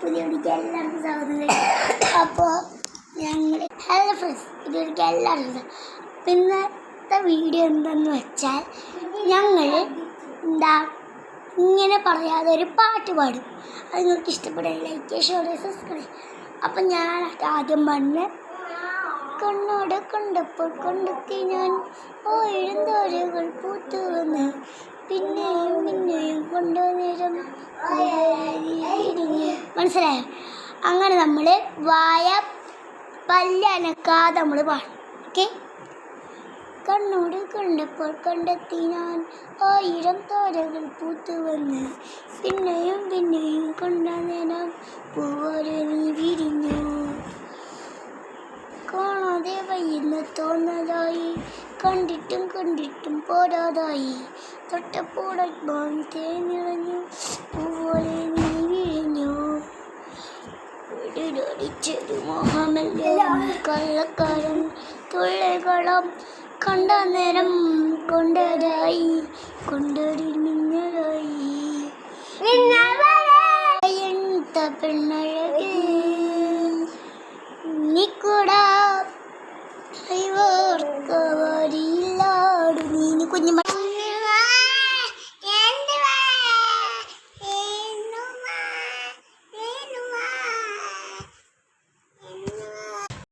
പുതിയ വീഡിയോക്ക് എല്ലാവർക്കും സ്വാഗതം. അപ്പോൾ ഞങ്ങൾ ഹലോ ഫ്രണ്ട്സ്, പുതിയ എല്ലാവർക്കും ഇന്നത്തെ വീഡിയോ എന്താണെന്ന് വെച്ചാൽ ഞങ്ങൾ ഇങ്ങനെ പറയാതെ ഒരു പാട്ട് പാടും. അത് നിങ്ങൾക്ക് ഇഷ്ടപ്പെടുക ലൈക്ക് ഷെയർ സബ്സ്ക്രൈബ്. അപ്പം ഞാൻ ആദ്യം പറഞ്ഞ് കണ്ണോട് കണ്ടപ്പോൾ കണ്ടെത്തി ഞാൻ എഴുന്തോരകൾ പൂത്തു വന്ന് പിന്നെയും പിന്നെയും കൊണ്ടുനേരം മനസ്സിലായോ? അങ്ങനെ നമ്മൾ വായ പല്ലനക്കാതെ നമ്മൾ പാടും. ഓക്കെ. കണ്ണോട് കണ്ടപ്പോൾ കണ്ടെത്തി ഞാൻ 1000 തോരകൾ പൂത്തു വന്ന് പിന്നെയും പിന്നെയും കൊണ്ടുനേരം പൂവോരെ നീ വിരിഞ്ഞു. കാണാതെ വയ്യുന്ന തോന്നലായി കണ്ടിട്ടും കണ്ടിട്ടും പോരാതായി തൊട്ടപ്പോഴാൻ തേനിറഞ്ഞു പൂവോലെ നീ വിഴിഞ്ഞു. വീടിലടിച്ചൊരു മോഹമെല്ലാം കള്ളക്കാരൻ തുള്ളികളം കണ്ട നേരം കൊണ്ടതായി കൊണ്ടൊരു മിന്നലായി പെണ്ണഴകേ നീക്കൂടാ വരിയില്ലാട് നീ കുഞ്ഞു